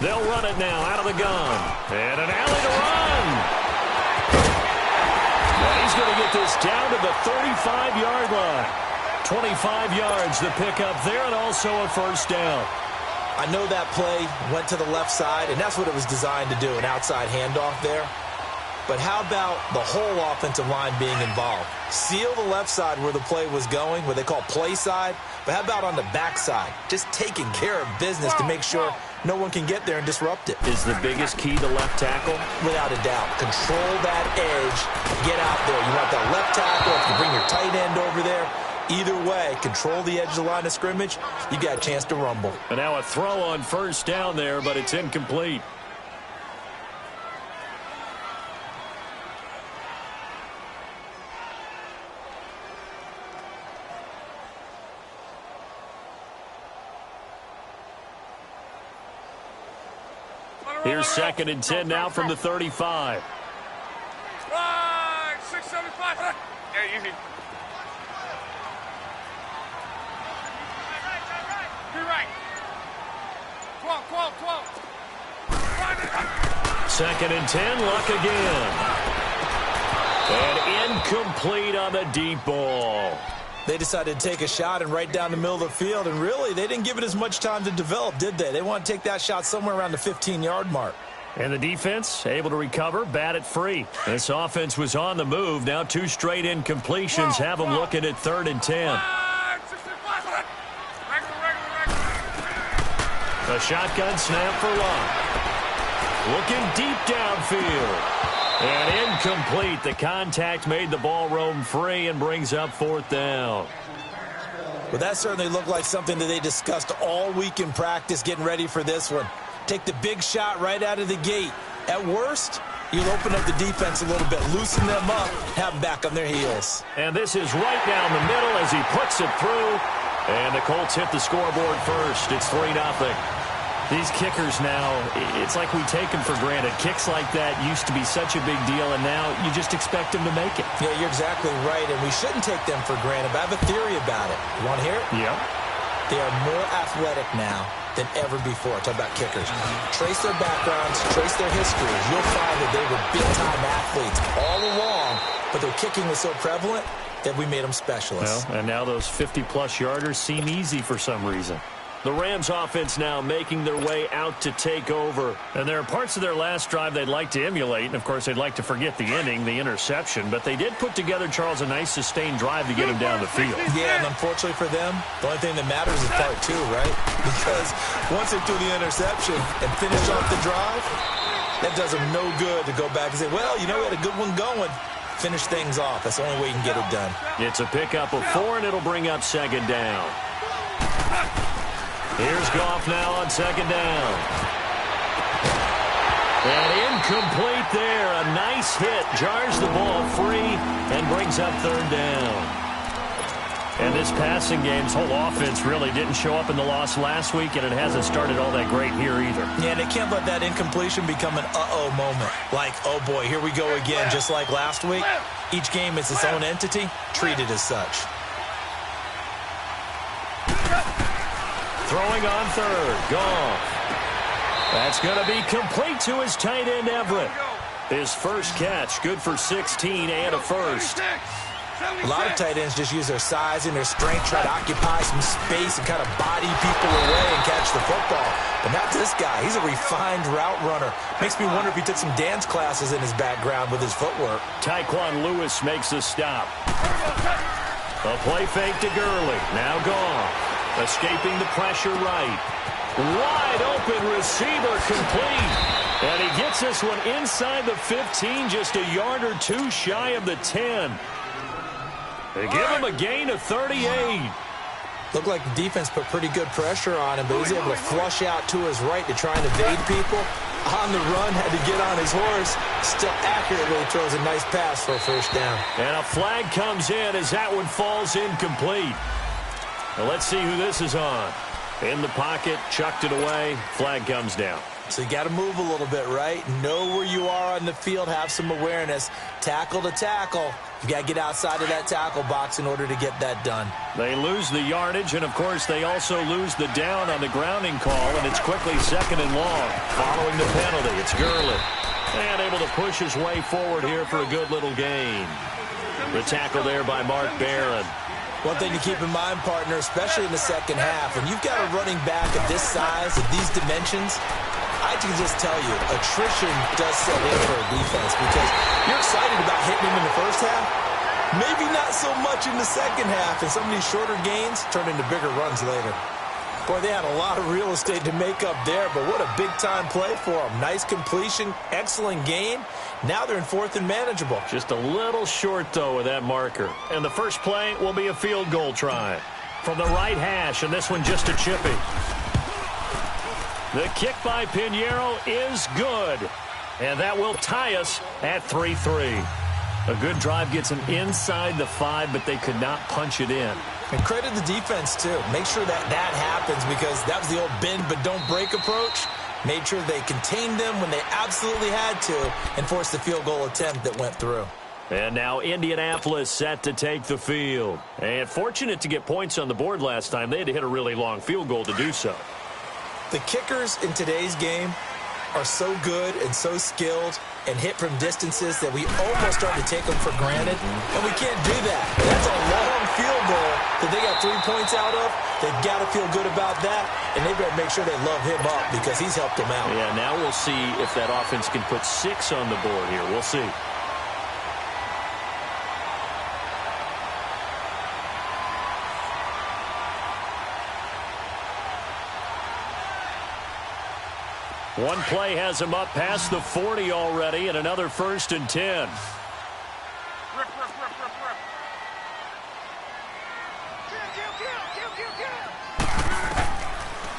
They'll run it now out of the gun. And an alley to run. And he's going to get this down to the 35-yard line. 25 yards to pick up there, and also a first down. I know that play went to the left side, and that's what it was designed to do, an outside handoff there. But how about the whole offensive line being involved? Seal the left side where the play was going, what they call play side. But how about on the back side? Just taking care of business to make sure no one can get there and disrupt it. Is the biggest key to left tackle? Without a doubt. Control that edge. Get out there. You want that left tackle. If you bring your tight end over there, either way, control the edge of the line of scrimmage, you got a chance to rumble. And now a throw on first down there, but it's incomplete. Here's 2nd and 10 now from the 35. Right, 675. Yeah, easy. You're right. 12. 2nd and 10, Luck again. And incomplete on the deep ball. They decided to take a shot and right down the middle of the field, and really, they didn't give it as much time to develop, did they? They want to take that shot somewhere around the 15-yard mark. And the defense able to recover, bat it free. This offense was on the move. Now 2 straight incompletions have them looking at 3rd and 10. A shotgun snap for Luck. Looking deep downfield. And incomplete. The contact made the ball roam free and brings up 4th down. Well, that certainly looked like something that they discussed all week in practice getting ready for this one. Take the big shot right out of the gate. At worst, you'll open up the defense a little bit, loosen them up, have them back on their heels. And this is right down the middle as he puts it through. And the Colts hit the scoreboard first. It's 3-0. These kickers now, it's like we take them for granted. Kicks like that used to be such a big deal, and now you just expect them to make it. Yeah, you're exactly right, and we shouldn't take them for granted. But I have a theory about it. You want to hear it? Yeah. They are more athletic now than ever before. Talk about kickers. Trace their backgrounds, trace their histories. You'll find that they were big-time athletes all along, but their kicking was so prevalent that we made them specialists. Well, and now those 50-plus yarders seem easy for some reason. The Rams offense now making their way out to take over. And there are parts of their last drive they'd like to emulate. And, of course, they'd like to forget the inning, the interception. But they did put together, Charles, a nice sustained drive to get him down the field. Yeah, and unfortunately for them, the only thing that matters is part 2, right? Because once they threw the interception and finished off the drive, that does them no good to go back and say, well, you know, we had a good one going. Finish things off. That's the only way you can get it done. It's a pickup of 4, and it'll bring up 2nd down. Here's Goff now on 2nd down. And incomplete there. A nice hit. Jars the ball free and brings up 3rd down. And this passing game's whole offense really didn't show up in the loss last week, and it hasn't started all that great here either. Yeah, they can't let that incompletion become an uh-oh moment. Like, oh boy, here we go again, just like last week. Each game is its own entity, treated as such. Throwing on 3rd, Goff. That's going to be complete to his tight end, Everett. His first catch, good for 16 and a first. A lot of tight ends just use their size and their strength, try to occupy some space and kind of body people away and catch the football. But not this guy. He's a refined route runner. Makes me wonder if he took some dance classes in his background with his footwork. Tyquan Lewis makes a stop. A play fake to Gurley. Now Goff. Escaping the pressure right. Wide open receiver complete. And he gets this one inside the 15, just a yard or 2 shy of the 10. They give him a gain of 38. Looked like the defense put pretty good pressure on him, but he was able to flush out to his right to try and evade people. On the run, had to get on his horse. Still accurately throws a nice pass for a first down. And a flag comes in as that one falls incomplete. Now let's see who this is on. In the pocket, chucked it away. Flag comes down. So you got to move a little bit, right? Know where you are on the field. Have some awareness. Tackle to tackle. You got to get outside of that tackle box in order to get that done. They lose the yardage, and, of course, they also lose the down on the grounding call, and it's quickly 2nd and long. Following the penalty, it's Gurley. And able to push his way forward here for a good little gain. The tackle there by Mark Barron. One thing to keep in mind, partner, especially in the second half, when you've got a running back of this size, of these dimensions, I can just tell you, attrition does set in for a defense because you're excited about hitting him in the first half. Maybe not so much in the second half, and some of these shorter gains turn into bigger runs later. Boy, they had a lot of real estate to make up there, but what a big-time play for them. Nice completion, excellent gain. Now they're in 4th and manageable. Just a little short, though, with that marker. And the first play will be a field goal try. From the right hash, and this one just a chippy. The kick by Pinheiro is good. And that will tie us at 3-3. A good drive gets them inside the 5, but they could not punch it in. And credit the defense, too. Make sure that happens because that was the old bend but don't break approach. Made sure they contained them when they absolutely had to and forced the field goal attempt that went through. And now Indianapolis set to take the field. And fortunate to get points on the board last time. They had to hit a really long field goal to do so. The kickers in today's game are so good and so skilled and hit from distances that we almost start to take them for granted, and we can't do that. That's a long field goal that they got 3 points out of. They've got to feel good about that, and they better make sure they love him up because he's helped them out. Yeah, now we'll see if that offense can put 6 on the board here. We'll see. One play has him up past the 40 already, and another 1st and 10. Rip.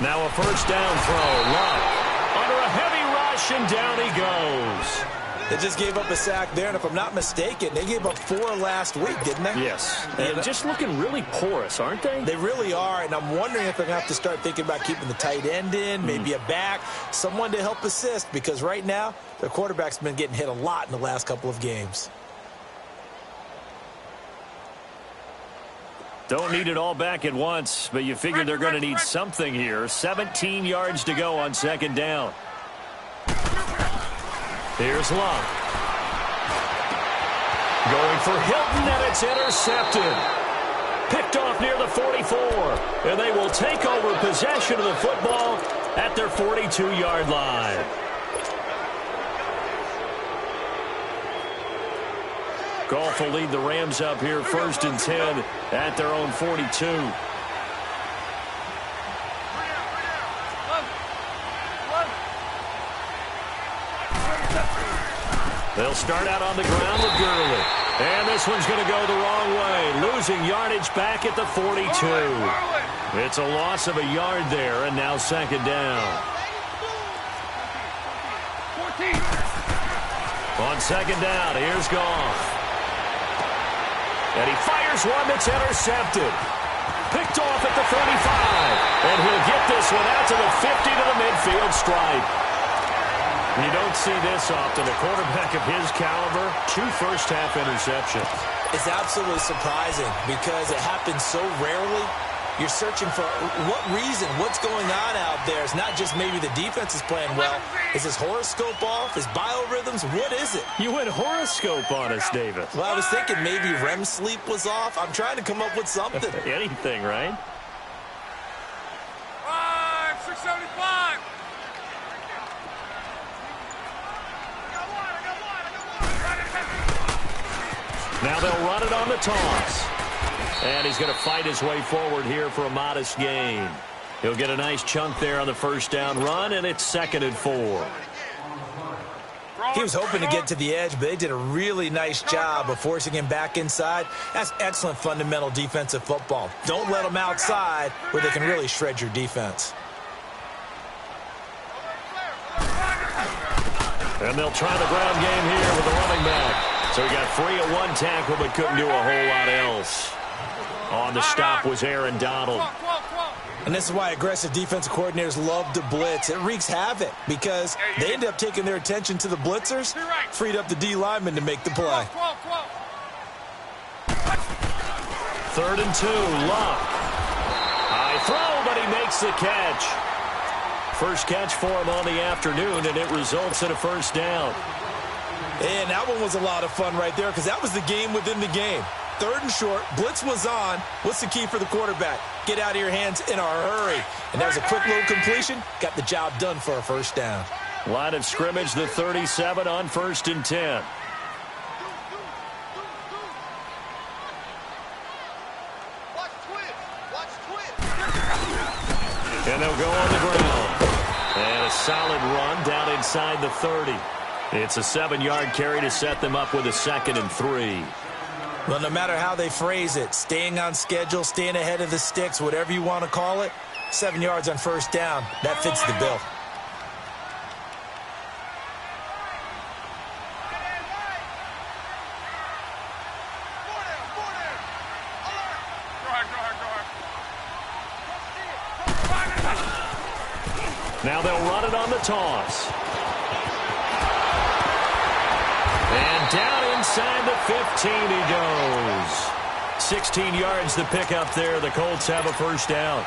Now a first down throw. Luck under a heavy rush, and down he goes. They just gave up a sack there, and if I'm not mistaken, they gave up 4 last week, didn't they? Yes. And just looking really porous, aren't they? They really are, and I'm wondering if they're going to have to start thinking about keeping the tight end in, maybe a back, someone to help assist, because right now, their quarterback's been getting hit a lot in the last couple of games. Don't need it all back at once, but you figure they're going to need something here. 17 yards to go on 2nd down. Here's Luck. Going for Hilton, and it's intercepted. Picked off near the 44, and they will take over possession of the football at their 42-yard line. Goff will lead the Rams up here 1st and 10 at their own 42. They'll start out on the ground with Gurley. And this one's going to go the wrong way. Losing yardage back at the 42. It's a loss of a yard there, and now 2nd down. 14. On 2nd down, here's Goff. And he fires one that's intercepted. Picked off at the 45. And he'll get this one out to the 50 to the midfield stripe. You don't see this often. A quarterback of his caliber, 2 first-half interceptions. It's absolutely surprising because it happens so rarely. You're searching for what reason, what's going on out there. It's not just maybe the defense is playing well. Is his horoscope off? His biorhythms? What is it? You went horoscope on us, David. Well, I was thinking maybe REM sleep was off. I'm trying to come up with something. Anything, right? 675. Now they'll run it on the toss. And he's going to fight his way forward here for a modest gain. He'll get a nice chunk there on the first down run, and it's 2nd and 4. He was hoping to get to the edge, but they did a really nice job of forcing him back inside. That's excellent fundamental defensive football. Don't let them outside where they can really shred your defense. And they'll try the ground game here with the running back. So he got free of 1 tackle, but couldn't do a whole lot else. On the stop was Aaron Donald. And this is why aggressive defensive coordinators love to blitz. It wreaks havoc because they end up taking their attention to the blitzers, freed up the D lineman to make the play. 3rd and 2, Luck. High throw, but he makes the catch. First catch for him on the afternoon, and it results in a first down. And that one was a lot of fun right there because that was the game within the game. 3rd and short, blitz was on. What's the key for the quarterback? Get out of your hands in a hurry. And there's a quick little completion. Got the job done for a first down. Line of scrimmage, the 37 on 1st and 10. And they'll go on the ground. And a solid run down inside the 30. It's a 7-yard carry to set them up with a 2nd and 3. Well, no matter how they phrase it, staying on schedule, staying ahead of the sticks, whatever you want to call it, 7 yards on first down, that fits the bill. Now they'll run it on the toss. And down inside the 15 he goes. 16 yards to pick up there. The Colts have a first down.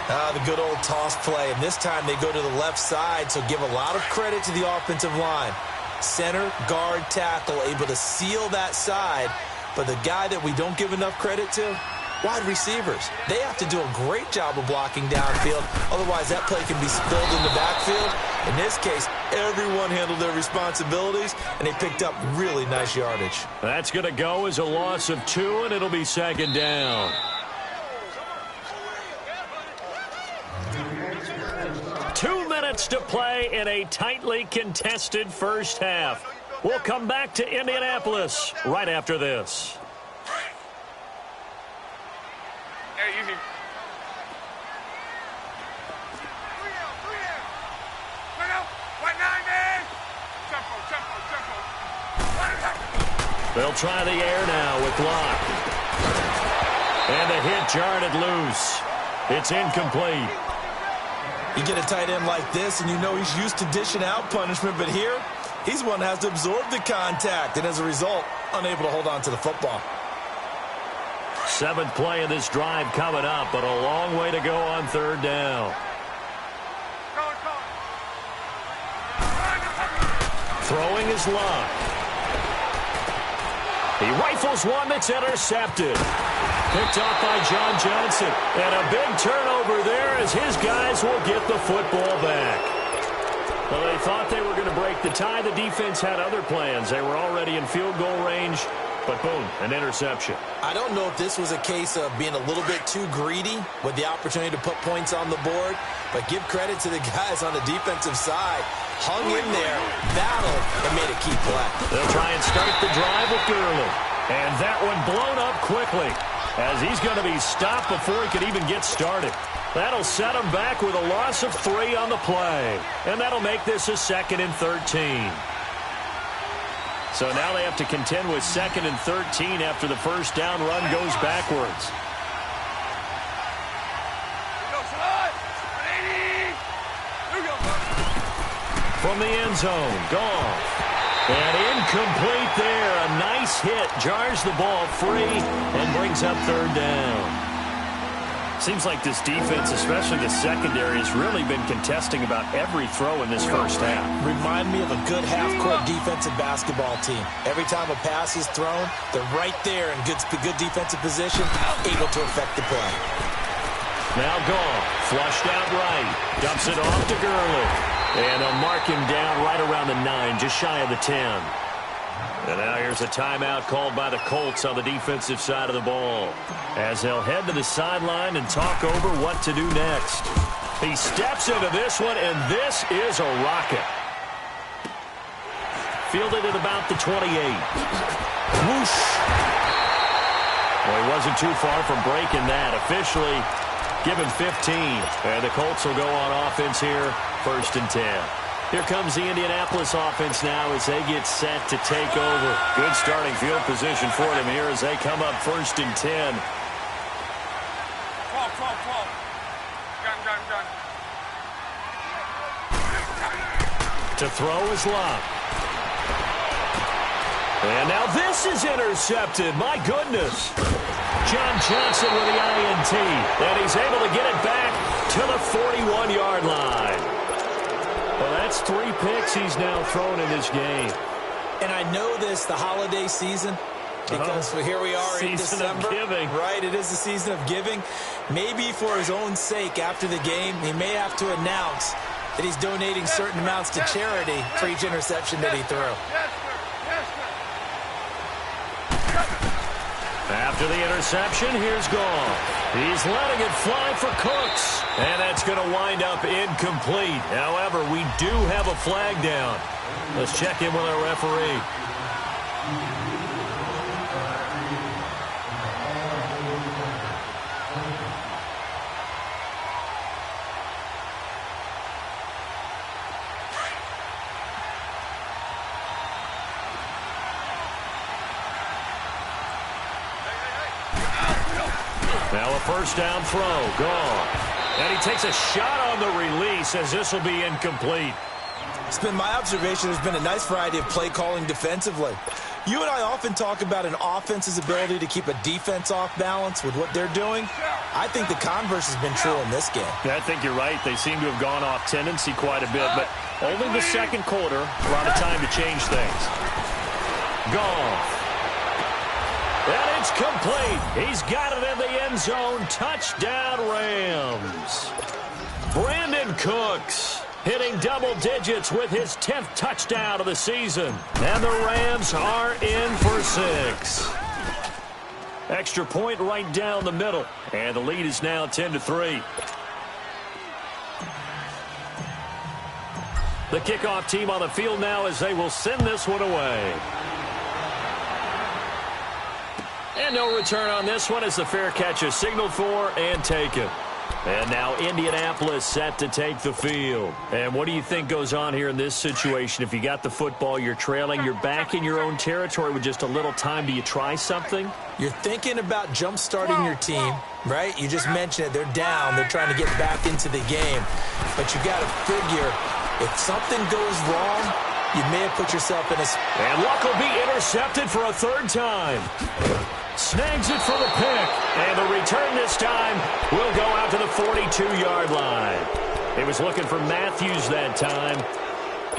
The good old toss play. And this time they go to the left side, so give a lot of credit to the offensive line. Center, guard, tackle, able to seal that side. But the guy that we don't give enough credit to, wide receivers. They have to do a great job of blocking downfield. Otherwise, that play can be spilled in the backfield. In this case, everyone handled their responsibilities, and they picked up really nice yardage. That's going to go as a loss of 2, and it'll be 2nd down. Two minutes to play in a tightly contested first half. We'll come back to Indianapolis right after this. They'll try the air now with Locke. And the hit jarred it loose. It's incomplete. You get a tight end like this, and you know he's used to dishing out punishment, but here, he's one that has to absorb the contact, and as a result, unable to hold on to the football. 7th play of this drive coming up, but a long way to go on 3rd down. Throwing is Luck. He rifles one that's intercepted. Picked off by John Johnson. And a big turnover there as his guys will get the football back. Well, they thought they were going to break the tie. The defense had other plans. They were already in field goal range. But boom, an interception. I don't know if this was a case of being a little bit too greedy with the opportunity to put points on the board, but give credit to the guys on the defensive side. Hung in there, battled, and made a key play. They'll try and start the drive with Gurley. And that one blown up quickly as he's going to be stopped before he could even get started. That'll set him back with a loss of 3 on the play. And that'll make this a 2nd and 13. So now they have to contend with 2nd and 13 after the first down run goes backwards. From the end zone, Goff. And incomplete there. A nice hit. Jars the ball free and brings up 3rd down. Seems like this defense, especially the secondary, has really been contesting about every throw in this first half. Remind me of a good half-court defensive basketball team. Every time a pass is thrown, they're right there in good defensive position, able to affect the play. Now Goff, flushed out right, dumps it off to Gurley. And they'll mark him down right around the 9, just shy of the 10. And now here's a timeout called by the Colts on the defensive side of the ball, as they'll head to the sideline and talk over what to do next. He steps into this one, and this is a rocket. Fielded at about the 28. Whoosh. Well, he wasn't too far from breaking that. Officially, give him 15. And the Colts will go on offense here, 1st and 10. Here comes the Indianapolis offense now as they get set to take over. Good starting field position for them here as they come up 1st and 10. To throw is Luck. And now this is intercepted. My goodness. John Johnson with the INT. And he's able to get it back to the 41-yard line. Well, that's 3 picks he's now thrown in this game. And I know this, the holiday season, because here we are in December. Season of giving. Right, it is the season of giving. Maybe for his own sake after the game, he may have to announce that he's donating certain amounts to charity for each interception that he threw. After the interception, here's Goff. He's letting it fly for Cooks. And that's going to wind up incomplete. However, we do have a flag down. Let's check in with our referee. Now a first down throw. Gone. And he takes a shot on the release as this will be incomplete. It's been my observation there's been a nice variety of play calling defensively. You and I often talk about an offense's ability to keep a defense off balance with what they're doing. I think the converse has been true in this game. Yeah, I think you're right. They seem to have gone off tendency quite a bit, but only the second quarter, a lot of time to change things. Goff. And it's complete. He's got it in the end zone. Touchdown, Rams. Brandon Cooks hitting double digits with his 10th touchdown of the season. And the Rams are in for 6. Extra point right down the middle. And the lead is now 10-3. The kickoff team on the field now as they will send this one away. And no return on this one as the fair catch is signaled for and taken. And now Indianapolis set to take the field. And what do you think goes on here in this situation? If you got the football, you're trailing, you're back in your own territory with just a little time. Do you try something? You're thinking about jump-starting your team, right? You just mentioned it. They're down. They're trying to get back into the game. But you got to figure if something goes wrong, you may have put yourself in a... And Luck will be intercepted for a 3rd time. Snags it for the pick. And the return this time will go out to the 42-yard line. He was looking for Matthews that time.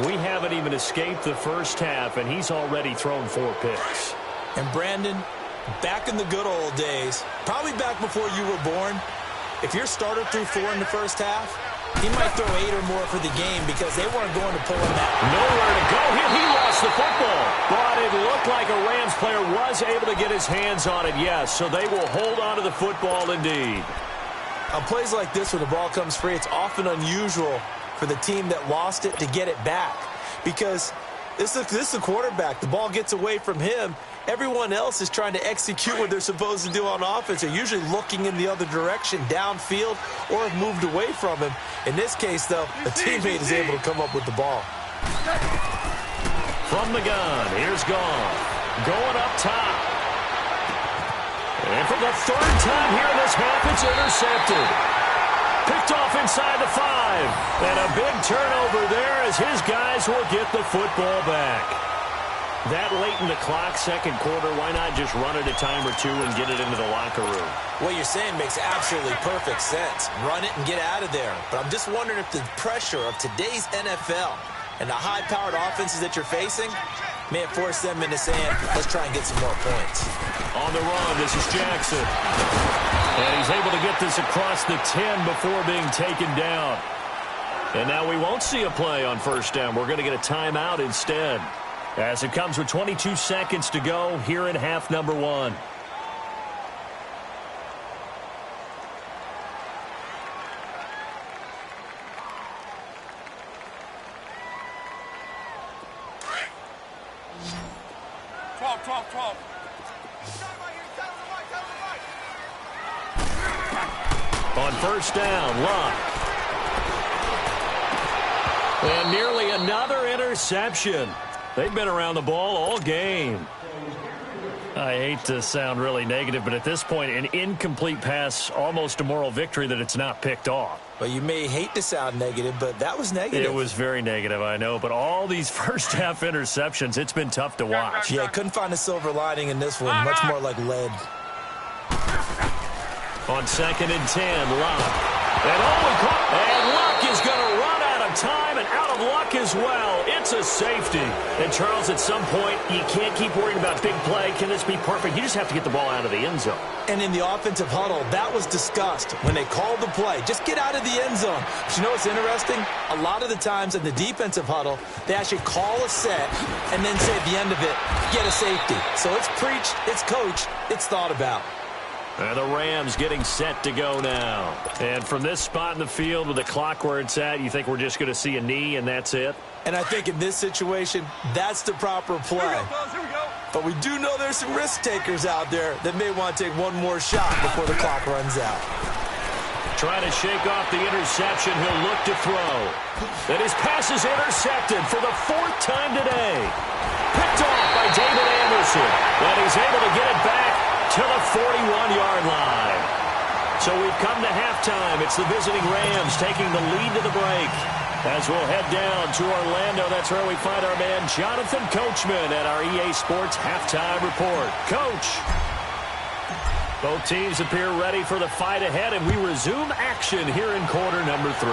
We haven't even escaped the first half, and he's already thrown 4 picks. And Brandon, back in the good old days, probably back before you were born, if your starter threw 4 in the first half, he might throw 8 or more for the game because they weren't going to pull him out. Nowhere to go here. He lost the football. But it looked like a Rams player was able to get his hands on it, yes. So they will hold on to the football indeed. On plays like this, when the ball comes free, it's often unusual for the team that lost it to get it back. Because this is the quarterback. The ball gets away from him. Everyone else is trying to execute what they're supposed to do on offense. They're usually looking in the other direction, downfield, or have moved away from him. In this case, though, a teammate is able to come up with the ball. From the gun, here's Goff. Going up top. And for the 3rd time here in this half, it's intercepted. Picked off inside the 5. And a big turnover there as his guys will get the football back. That late in the clock, second quarter, why not just run it a time or two and get it into the locker room? What you're saying makes absolutely perfect sense. Run it and get out of there. But I'm just wondering if the pressure of today's NFL and the high-powered offenses that you're facing may have forced them into saying, let's try and get some more points. On the run, this is Jackson. And he's able to get this across the 10 before being taken down. And now we won't see a play on first down. We're going to get a timeout instead. As it comes with 22 seconds to go here in half number 1. On first down, Luck. And nearly another interception. They've been around the ball all game. I hate to sound really negative, but at this point, an incomplete pass, almost a moral victory that it's not picked off. Well, you may hate to sound negative, but that was negative. It was very negative, I know. But all these first-half interceptions, it's been tough to watch. Yeah, couldn't find a silver lining in this one. Much more like lead. On 2nd and 10, Luck. And Luck is going to run out of time and out of luck as well. It's a safety. And, Charles, at some point, you can't keep worrying about big play. Can this be perfect? You just have to get the ball out of the end zone. And in the offensive huddle, that was discussed when they called the play. Just get out of the end zone. But you know what's interesting? A lot of the times in the defensive huddle, they actually call a set and then say at the end of it, get a safety. So it's preached, it's coached, it's thought about. And the Rams getting set to go now. And from this spot in the field with the clock where it's at, you think we're just going to see a knee and that's it? And I think in this situation, that's the proper play. Here we go. But we do know there's some risk takers out there that may want to take one more shot before the clock runs out. Trying to shake off the interception. He'll look to throw. And his pass is intercepted for the 4th time today. Picked off by David Anderson. And he's able to get it back to the 41-yard line. So we've come to halftime. It's the visiting Rams taking the lead to the break. As we'll head down to Orlando, that's where we find our man Jonathan Coachman at our EA Sports Halftime Report. Coach. Both teams appear ready for the fight ahead, and we resume action here in quarter number 3.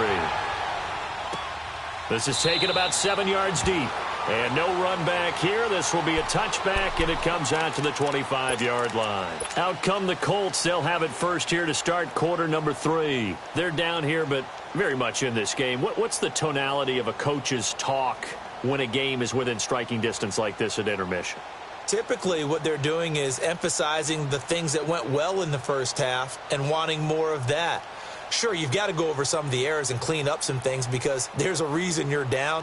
This is taken about 7 yards deep. And no run back here. This will be a touchback, and it comes out to the 25-yard line. Out come the Colts. They'll have it first here to start quarter number 3. They're down here, but very much in this game. What's the tonality of a coach's talk when a game is within striking distance like this at intermission? Typically, what they're doing is emphasizing the things that went well in the first half and wanting more of that. Sure, you've got to go over some of the errors and clean up some things because there's a reason you're down.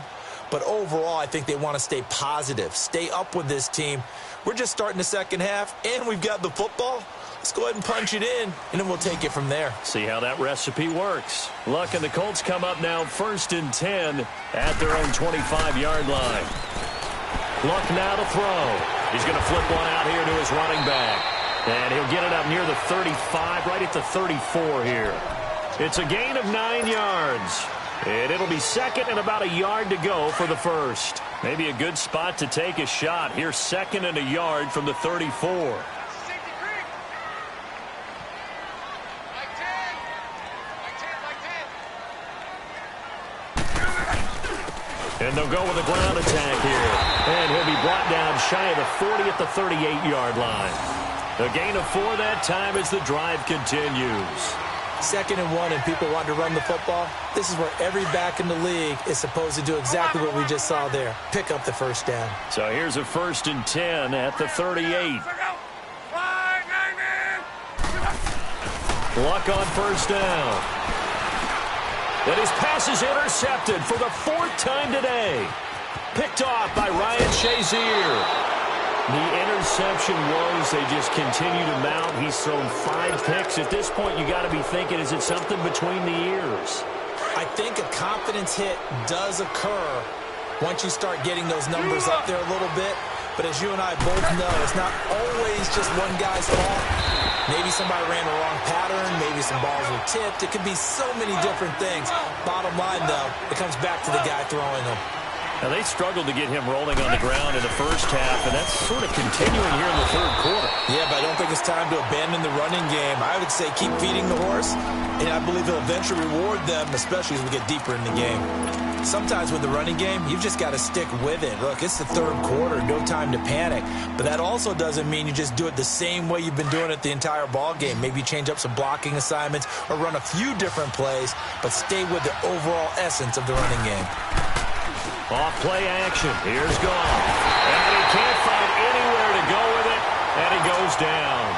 But overall, I think they want to stay positive, stay up with this team. We're just starting the second half, and we've got the football. Let's go ahead and punch it in, and then we'll take it from there. See how that recipe works. Luck and the Colts come up now 1st and 10 at their own 25-yard line. Luck now to throw. He's going to flip one out here to his running back. And he'll get it up near the 35, right at the 34 here. It's a gain of 9 yards. And it'll be 2nd and about a yard to go for the first. Maybe a good spot to take a shot. Here's 2nd and a yard from the 34. And they'll go with a ground attack here. And he'll be brought down shy of the 40 at the 38-yard line. A gain of 4 that time as the drive continues. 2nd and 1 and people want to run the football. This is where every back in the league is supposed to do exactly what we just saw there. Pick up the first down. So here's a 1st and 10 at the 38. Luck on first down. And his pass is intercepted for the 4th time today. Picked off by Ryan Shazier. The interception was they just continue to mount. He's thrown 5 picks. At this point, you got to be thinking, is it something between the ears? I think a confidence hit does occur once you start getting those numbers up there a little bit. But as you and I both know, it's not always just one guy's fault. Maybe somebody ran the wrong pattern. Maybe some balls were tipped. It could be so many different things. Bottom line, though, it comes back to the guy throwing them. Now, they struggled to get him rolling on the ground in the first half, and that's sort of continuing here in the 3rd quarter. Yeah, but I don't think it's time to abandon the running game. I would say keep feeding the horse, and I believe he'll eventually reward them, especially as we get deeper in the game. Sometimes with the running game, you've just got to stick with it. Look, it's the 3rd quarter, no time to panic. But that also doesn't mean you just do it the same way you've been doing it the entire ball game. Maybe change up some blocking assignments or run a few different plays, but stay with the overall essence of the running game. Off play action. Here's Goff. And he can't find anywhere to go with it, and he goes down.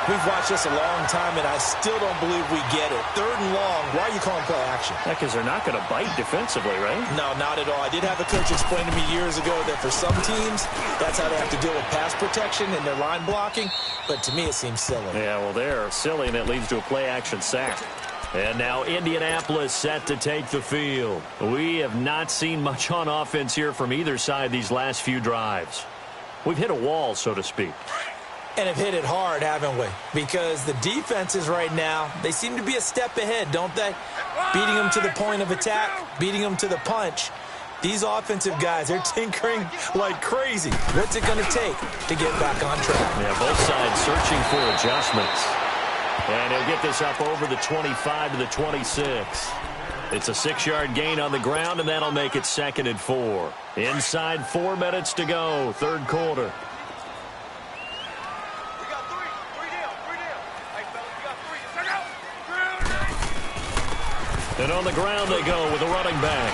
We've watched this a long time, and I still don't believe we get it. 3rd and long, why are you calling play action? Because they're not going to bite defensively, right? No, not at all. I did have a coach explain to me years ago that for some teams, that's how they have to deal with pass protection and their line blocking. But to me, it seems silly. Yeah, well, they're silly, and it leads to a play action sack. And now Indianapolis set to take the field. We have not seen much on offense here from either side these last few drives. We've hit a wall, so to speak. And have hit it hard, haven't we? Because the defenses right now, they seem to be a step ahead, don't they? Beating them to the point of attack, beating them to the punch. These offensive guys, they're tinkering like crazy. What's it going to take to get back on track? Yeah, both sides searching for adjustments. And he'll get this up over the 25 to the 26. It's a 6-yard gain on the ground, and that'll make it 2nd and 4. Inside 4 minutes to go, third quarter. And on the ground they go with a running back.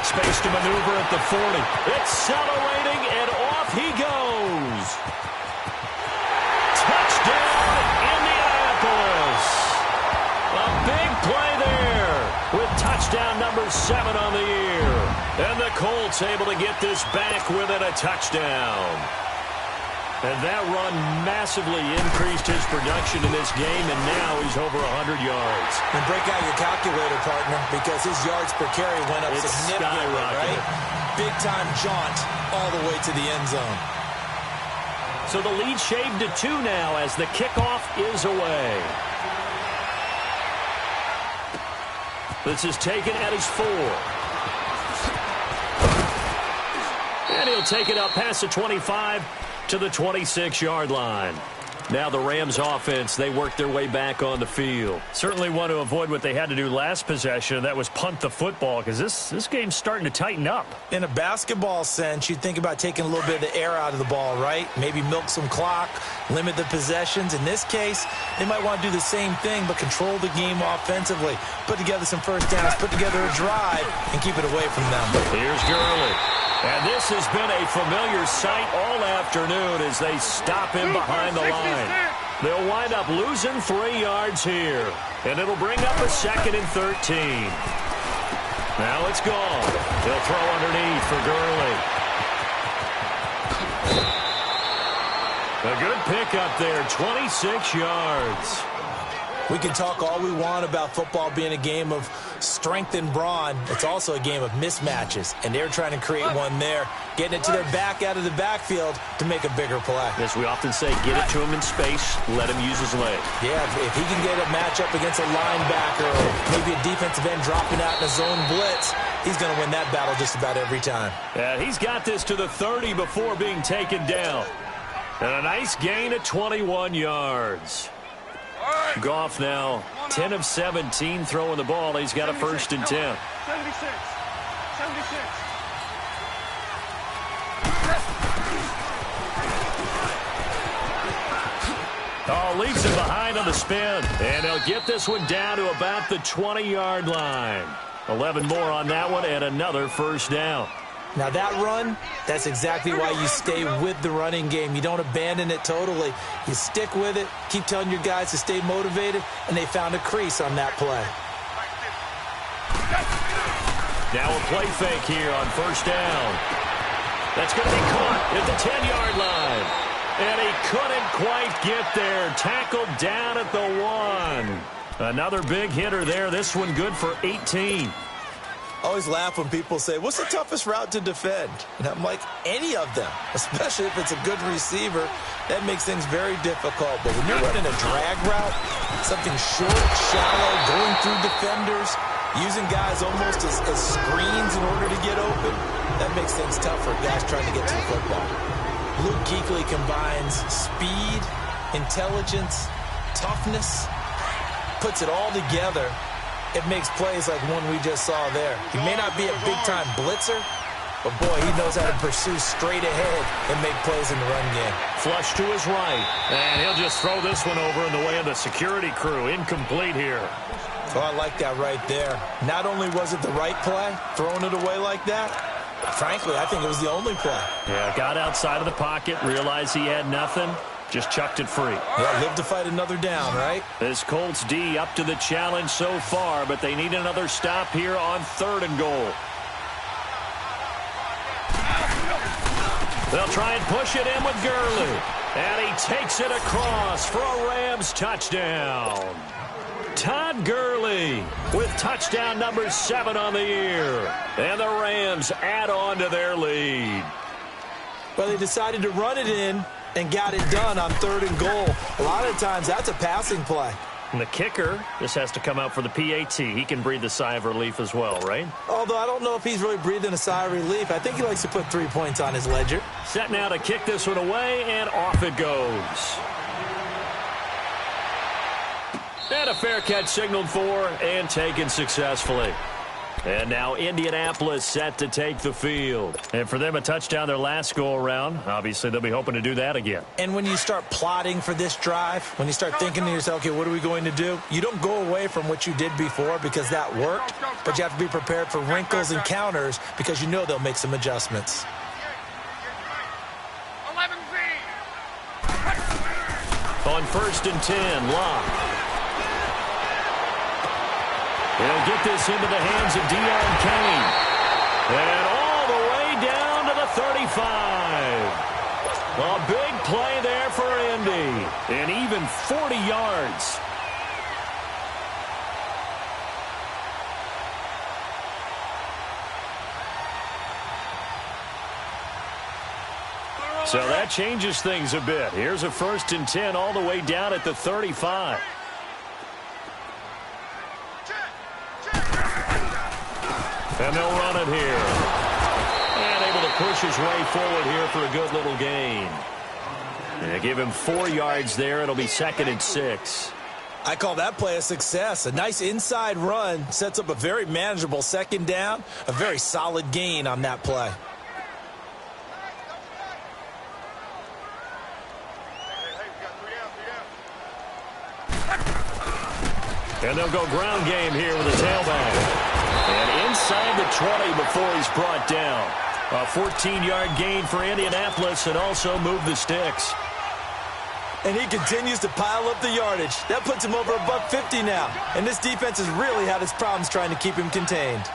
Space to maneuver at the 40. Accelerating, and off he goes. Touchdown, Indianapolis. A big play there with touchdown number 7 on the year. And the Colts able to get this back within a touchdown. And that run massively increased his production in this game, and now he's over 100 yards. And break out your calculator, partner, because his yards per carry went up significantly, right? Big-time jaunt all the way to the end zone. So the lead shaved to 2 now as the kickoff is away. This is taken at his 4. And he'll take it up past the 25 to the 26-yard line. Now the Rams offense, they work their way back on the field. Certainly want to avoid what they had to do last possession. That was punt the football, because this game's starting to tighten up. In a basketball sense, you think about taking a little bit of the air out of the ball, right? Maybe milk some clock, limit the possessions. In this case, they might want to do the same thing, but control the game offensively. Put together some first downs, put together a drive, and keep it away from them. Here's Gurley. And this has been a familiar sight all afternoon as they stop him behind the line. They'll wind up losing 3 yards here. And it'll bring up a 2nd and 13. Now it's gone. They'll throw underneath for Gurley. A good pickup there, 26 yards. We can talk all we want about football being a game of strength and brawn. It's also a game of mismatches, and they're trying to create one there, getting it to their back out of the backfield to make a bigger play. As we often say, get it to him in space, let him use his leg. Yeah, if he can get a matchup against a linebacker or maybe a defensive end dropping out in a zone blitz, he's going to win that battle just about every time. Yeah, he's got this to the 30 before being taken down. And a nice gain of 21 yards. Goff now 10 of 17 throwing the ball. He's got a 1st and 10. 76. Oh, leaves it behind on the spin. And they'll get this one down to about the 20-yard line. 11 more on that one and another 1st down. Now that run, that's exactly why you stay with the running game. You don't abandon it totally. You stick with it, keep telling your guys to stay motivated, and they found a crease on that play. Now a play fake here on 1st down. That's going to be caught at the 10-yard line. And he couldn't quite get there. Tackled down at the 1. Another big hitter there. This one good for 18. I always laugh when people say, what's the toughest route to defend? And I'm like, any of them, especially if it's a good receiver. That makes things very difficult. But when you're running a drag route, something short, shallow, going through defenders, using guys almost as screens in order to get open, that makes things tough for guys trying to get to the football. Luke Kuechly combines speed, intelligence, toughness, puts it all together. It makes plays like one we just saw there. He may not be a big-time blitzer, but, boy, he knows how to pursue straight ahead and make plays in the run game. Flush to his right. And he'll just throw this one over in the way of the security crew. Incomplete here. Oh, I like that right there. Not only was it the right play, throwing it away like that, frankly, I think it was the only play. Yeah, got outside of the pocket, realized he had nothing. Just chucked it free. Yeah, live to fight another down, right? This Colts D up to the challenge so far, but they need another stop here on 3rd and goal. They'll try and push it in with Gurley. And he takes it across for a Rams touchdown. Todd Gurley with touchdown number 7 on the year. And the Rams add on to their lead. Well, they decided to run it in. and got it done on 3rd and goal. A lot of times that's a passing play. And the kicker just has to come out for the PAT. He can breathe a sigh of relief as well, right? Although I don't know if he's really breathing a sigh of relief. I think he likes to put 3 points on his ledger. Set now to kick this one away, and off it goes. And a fair catch signaled for and taken successfully. And now Indianapolis set to take the field. And for them, a touchdown their last go-around. Obviously, they'll be hoping to do that again. And when you start plotting for this drive, when you start thinking to yourself, okay, what are we going to do? You don't go away from what you did before because that worked, but you have to be prepared for wrinkles and counters because you know they'll make some adjustments. 11Z. On 1st and 10, Locke. He'll get this into the hands of Deion Kane. And all the way down to the 35. A big play there for Indy. And even 40 yards. So that changes things a bit. Here's a 1st and 10 all the way down at the 35. And they'll run it here. And able to push his way forward here for a good little gain. And give him 4 yards there. It'll be 2nd and 6. I call that play a success. A nice inside run sets up a very manageable 2nd down. A very solid gain on that play. And they'll go ground game here with a tailback. And inside the 20 before he's brought down. A 14-yard gain for Indianapolis and also move the sticks. And he continues to pile up the yardage. That puts him over $150 now. And this defense has really had its problems trying to keep him contained.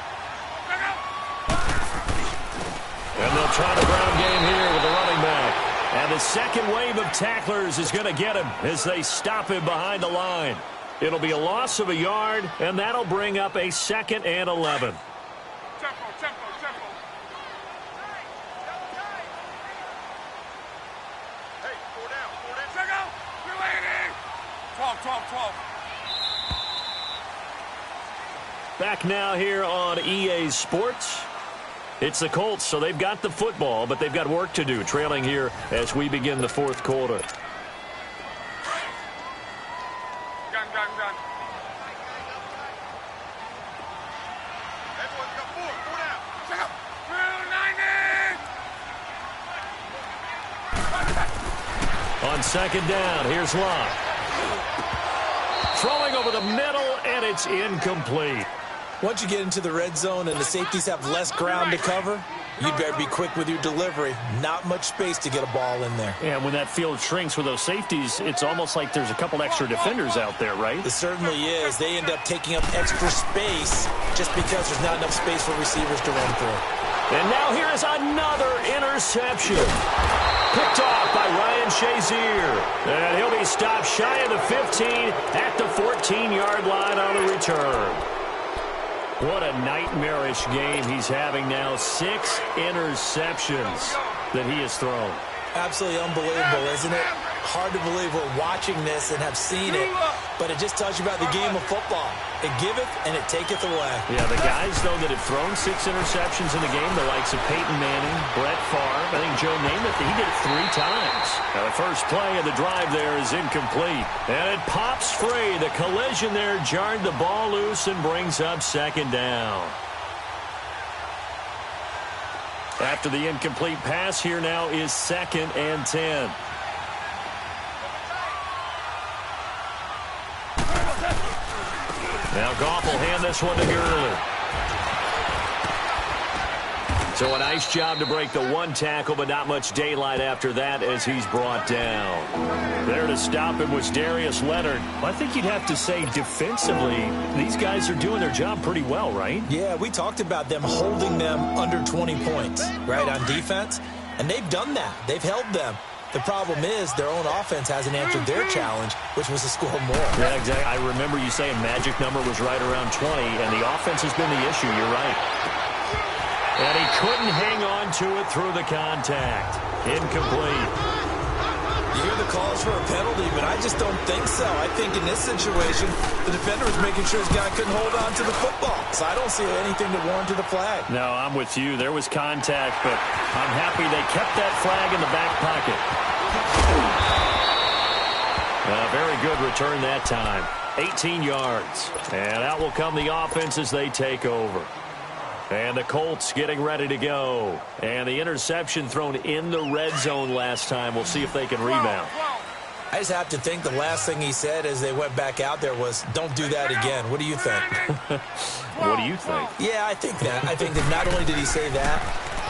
And they'll try the ground game here with the running back. And the second wave of tacklers is going to get him as they stop him behind the line. It'll be a loss of a yard, and that'll bring up a 2nd and 11. Tempo. Hey, 4 down. Check out. We're waiting. 12. Back now here on EA Sports. It's the Colts, so they've got the football, but they've got work to do, trailing here as we begin the 4th quarter. Gun. Everyone's got 4 down. Check out. Through 90. On 2nd down, here's Locke. Throwing over the middle, and it's incomplete. Once you get into the red zone and the safeties have less ground to cover, you'd better be quick with your delivery. Not much space to get a ball in there. And when that field shrinks with those safeties, it's almost like there's a couple extra defenders out there, right? It certainly is. They end up taking up extra space just because there's not enough space for receivers to run through. And now here is another interception. Picked off by Ryan Shazier. And he'll be stopped shy of the 15 at the 14-yard line on the return. What a nightmarish game he's having now. 6 interceptions that he has thrown. Absolutely unbelievable, isn't it? Hard to believe we're watching this and have seen it, but it just tells you about the game of football. It giveth and it taketh away. Yeah, the guys, though, that have thrown 6 interceptions in the game, the likes of Peyton Manning, Brett Favre, I think Joe Namath, he did it 3 times. Now, the first play of the drive there is incomplete. And it pops free. The collision there jarred the ball loose and brings up 2nd down. After the incomplete pass, here now is 2nd and 10. Now Goff will hand this one to Gurley. So a nice job to break the 1 tackle, but not much daylight after that as he's brought down. There to stop him was Darius Leonard. I think you'd have to say defensively, these guys are doing their job pretty well, right? Yeah, we talked about them holding them under 20 points, right, on defense. And they've done that. They've held them. The problem is their own offense hasn't answered their challenge, which was to score more. Yeah, exactly. I remember you saying magic number was right around 20, and the offense has been the issue. You're right. And he couldn't hang on to it through the contact. Incomplete. You hear the calls for a penalty, but I just don't think so. I think in this situation, the defender was making sure his guy couldn't hold on to the football. So I don't see anything that warranted a flag. No, I'm with you. There was contact, but I'm happy they kept that flag in the back pocket. Very good return that time. 18 yards. And out will come the offense as they take over. And the Colts getting ready to go. And the interception thrown in the red zone last time. We'll see if they can rebound. I just have to think the last thing he said as they went back out there was, don't do that again. What do you think? What do you think? Yeah, I think that. I think that not only did he say that,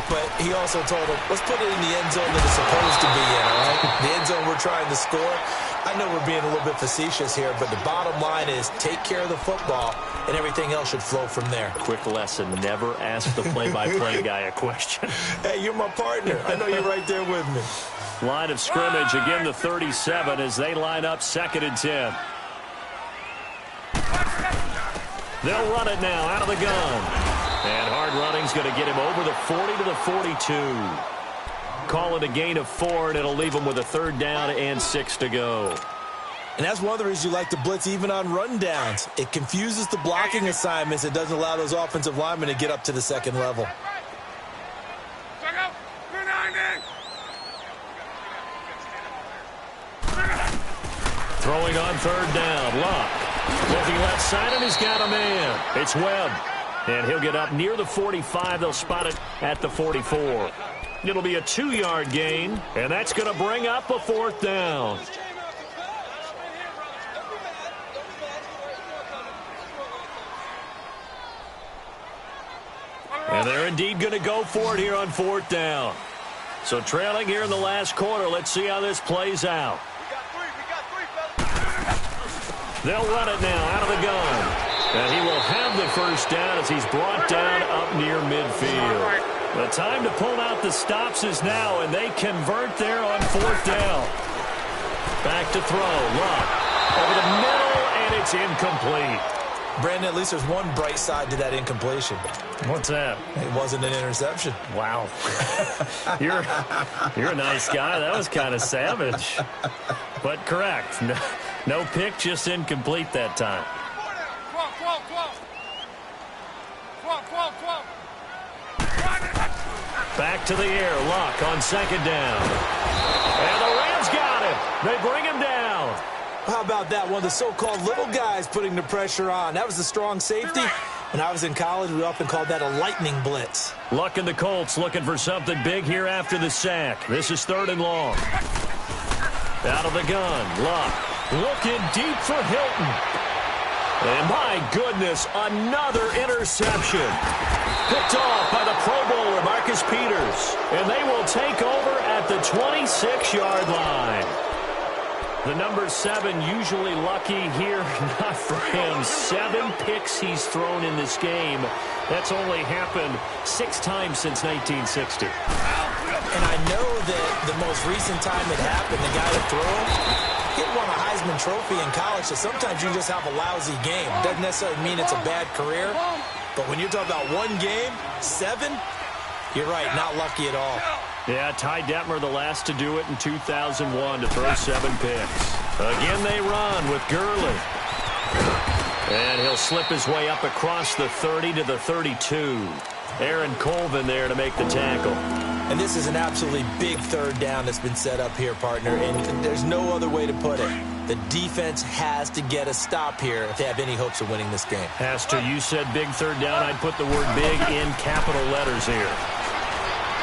but he also told him, let's put it in the end zone that it's supposed to be in, all right? The end zone we're trying to score. I know we're being a little bit facetious here, but the bottom line is take care of the football, and everything else should flow from there. Quick lesson, never ask the play-by-play guy a question. Hey, you're my partner. I know you're right there with me. Line of scrimmage, again the 37 as they line up 2nd and 10. They'll run it now out of the gun. And hard running's going to get him over the 40 to the 42. Call it a gain of 4, and it'll leave him with a 3rd down and 6 to go. And that's one of the reasons you like to blitz even on rundowns. It confuses the blocking assignments. It doesn't allow those offensive linemen to get up to the second level. Throwing on 3rd down, Luck. Looking left side, and he's got a man. It's Webb. And he'll get up near the 45. They'll spot it at the 44. It'll be a 2-yard gain, and that's going to bring up a 4th down. And they're indeed going to go for it here on 4th down. So trailing here in the last quarter. Let's see how this plays out. They'll run it now out of the gun. And he will have the 1st down as he's brought down up near midfield. The time to pull out the stops is now, and they convert there on 4th down. Back to throw. Luck over the middle, and it's incomplete. Brandon, at least there's one bright side to that incompletion. What's that? It wasn't an interception. Wow. You're a nice guy. That was kind of savage. But correct. No pick, just incomplete that time. Back to the air. Luck on 2nd down. And the Rams got him. They bring him down. How about that? One of the so-called little guys putting the pressure on. That was a strong safety. When I was in college, we often called that a lightning blitz. Luck and the Colts looking for something big here after the sack. This is 3rd and long. Out of the gun. Luck looking deep for Hilton. And my goodness, another interception. Picked off by the Pro Bowler, Marcus Peters. And they will take over at the 26-yard line. The number 7 usually lucky here, not for him. 7 picks he's thrown in this game. That's only happened 6 times since 1960. And I know that the most recent time it happened, the guy that threw him, he won a Heisman Trophy in college, so sometimes you just have a lousy game. Doesn't necessarily mean it's a bad career, but when you're talking about one game, 7, you're right, not lucky at all. Yeah, Ty Detmer the last to do it in 2001 to throw 7 picks. Again they run with Gurley. And he'll slip his way up across the 30 to the 32. Aaron Colvin there to make the tackle. And this is an absolutely big 3rd down that's been set up here, partner, and there's no other way to put it. The defense has to get a stop here if they have any hopes of winning this game. Has to. You said big 3rd down. I'd put the word big in capital letters here.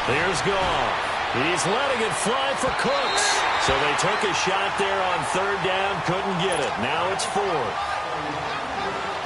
Here's Goff. He's letting it fly for Cooks. So they took a shot there on 3rd down, couldn't get it. Now it's 4th.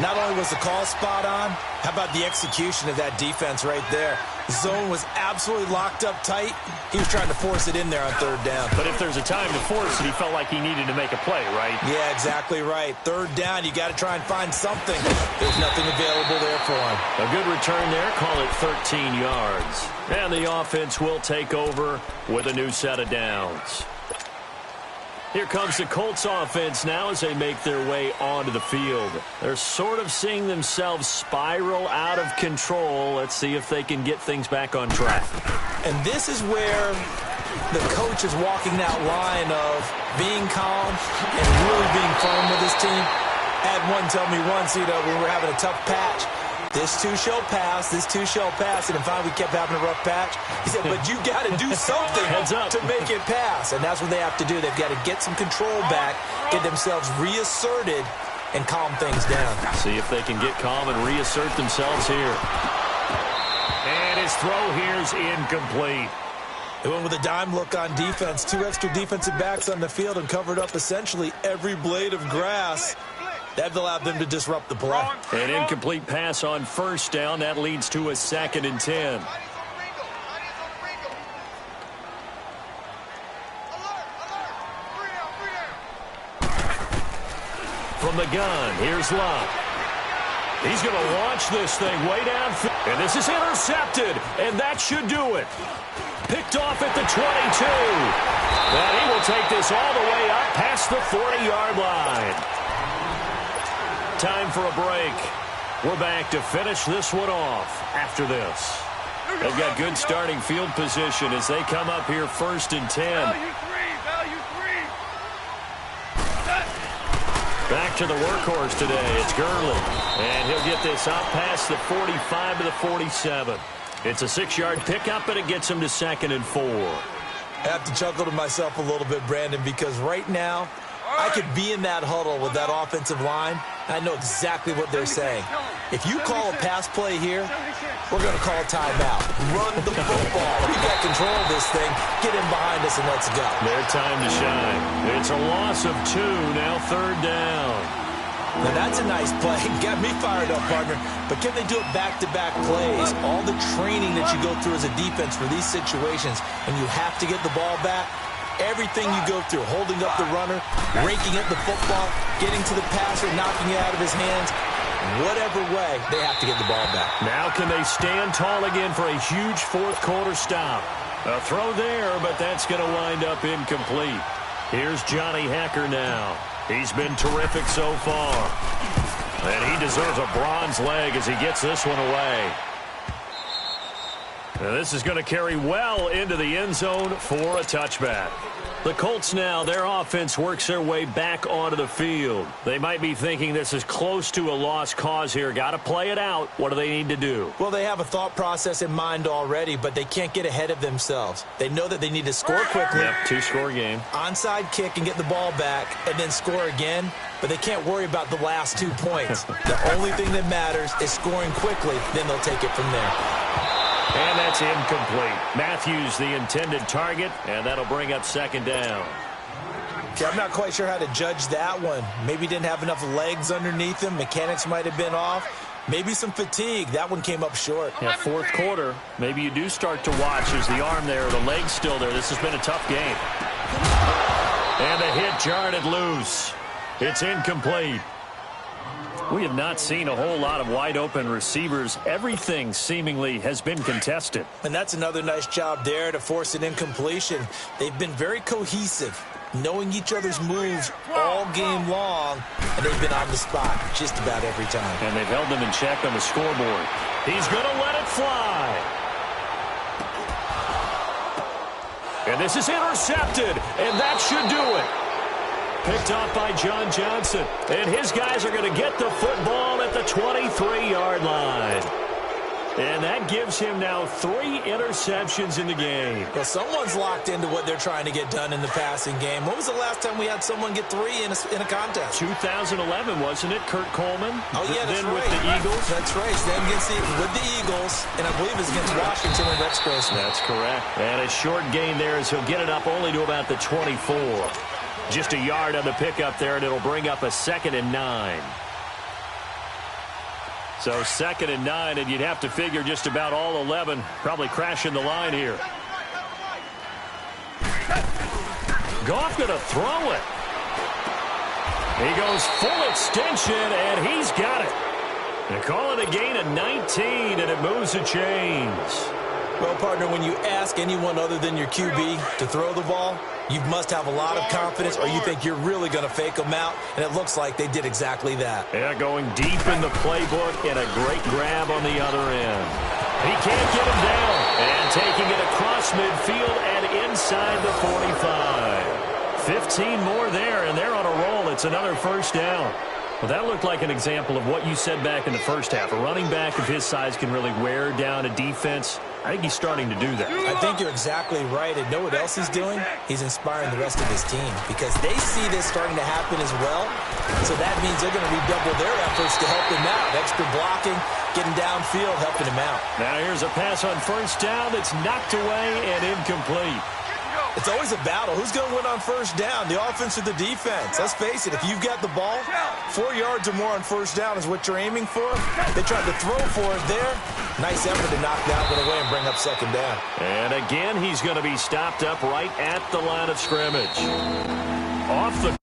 Not only was the call spot on, how about the execution of that defense right there? The zone was absolutely locked up tight. He was trying to force it in there on 3rd down. But if there's a time to force it, he felt like he needed to make a play, right? Yeah, exactly right. 3rd down, you got to try and find something. There's nothing available there for him. A good return there, call it 13 yards. And the offense will take over with a new set of downs. Here comes the Colts offense now as they make their way onto the field. They're sort of seeing themselves spiral out of control. Let's see if they can get things back on track. And this is where The coach is walking that line of being calm and really being firm with his team. I had one tell me once, when we were having a tough patch, this too shall pass, this too shall pass, and then finally we kept having a rough patch. He said, but you got to do something to make it pass, and that's what they have to do. They've got to get some control back, get themselves reasserted, and calm things down. See if they can get calm and reassert themselves here. And his throw here is incomplete. They went with a dime look on defense. 2 extra defensive backs on the field and covered up essentially every blade of grass. That allowed them to disrupt the play. An incomplete pass on first down. That leads to a 2nd and 10. From the gun, here's Luck. He's going to launch this thing way downfield. And this is intercepted, and that should do it. Picked off at the 22. And he will take this all the way up past the 40-yard line. Time for a break. We're back to finish this one off after this. They've got good starting field position as they come up here 1st and 10. Value three. Back to the workhorse today. It's Gurley. And he'll get this out past the 45 to the 47. It's a 6-yard pickup, and it gets him to 2nd and 4. I have to chuckle to myself a little bit, Brandon, because right now I could be in that huddle with that offensive line, and I know exactly what they're saying. If you call a pass play here, we're going to call a timeout. Run the football. We've got control of this thing. Get in behind us and let's go. Their time to shine. It's a loss of 2, now 3rd down. Now that's a nice play. Got me fired up, partner. But can they do it back-to-back plays? All the training that you go through as a defense for these situations, and you have to get the ball back, everything you go through, holding up the runner, raking at the football, getting to the passer, knocking it out of his hands, whatever way, they have to get the ball back. Now can they stand tall again for a huge 4th-quarter stop? A throw there, but that's going to wind up incomplete. Here's Johnny Hekker now. He's been terrific so far. And he deserves a bronze leg as he gets this one away. Now this is going to carry well into the end zone for a touchback. The Colts now, their offense works their way back onto the field. They might be thinking this is close to a lost cause here. Got to play it out. What do they need to do? Well, they have a thought process in mind already, but they can't get ahead of themselves. They know that they need to score quickly. Yep, 2-score game. Onside kick and get the ball back and then score again, but they can't worry about the last 2 points. The only thing that matters is scoring quickly, then they'll take it from there. And that's incomplete. Matthews the intended target, and that'll bring up 2nd down. See, I'm not quite sure how to judge that one. Maybe didn't have enough legs underneath him. Mechanics might have been off. Maybe some fatigue. That one came up short. Yeah, 4th quarter. Maybe you do start to watch as the arm there, the leg's still there. This has been a tough game. And the hit jarred it loose. It's incomplete. We have not seen a whole lot of wide-open receivers. Everything seemingly has been contested. And that's another nice job there to force an incompletion. They've been very cohesive, knowing each other's moves all game long, and they've been on the spot just about every time. And they've held them in check on the scoreboard. He's going to let it fly. And this is intercepted, and that should do it. Picked off by John Johnson. And his guys are going to get the football at the 23-yard line. And that gives him now 3 interceptions in the game. Well, someone's locked into what they're trying to get done in the passing game. When was the last time we had someone get 3 in a contest? 2011, wasn't it? Kurt Coleman? Oh, yeah, that's then right. with the Eagles. That's right. Then with the Eagles, and I believe it's against Washington and Rex Grossman. That's correct. And a short gain there as he'll get it up only to about the 24. Just a yard on the pickup there, and it'll bring up a 2nd and 9. So 2nd and 9, and you'd have to figure just about all 11 probably crashing the line here. Goff going to throw it. He goes full extension, and he's got it. They call it a gain of 19, and it moves the chains. Well, partner, when you ask anyone other than your QB to throw the ball, you must have a lot of confidence, or you think you're really going to fake them out, and it looks like they did exactly that. Yeah, going deep in the playbook and a great grab on the other end. He can't get him down. And taking it across across midfield and inside the 45. 15 more there, and they're on a roll. It's another first down. Well, that looked like an example of what you said back in the first half. A running back of his size can really wear down a defense. I think he's starting to do that. I think you're exactly right. And know what else he's doing? He's inspiring the rest of his team because they see this starting to happen as well. So that means they're going to redouble their efforts to help him out. Extra blocking, getting downfield, helping him out. Now here's a pass on first down that's knocked away and incomplete. It's always a battle. Who's going to win on first down, the offense or the defense? Let's face it, if you've got the ball, 4 yards or more on first down is what you're aiming for. They tried to throw for it there. Nice effort to knock that one away and bring up second down. And again, he's going to be stopped up right at the line of scrimmage. Off the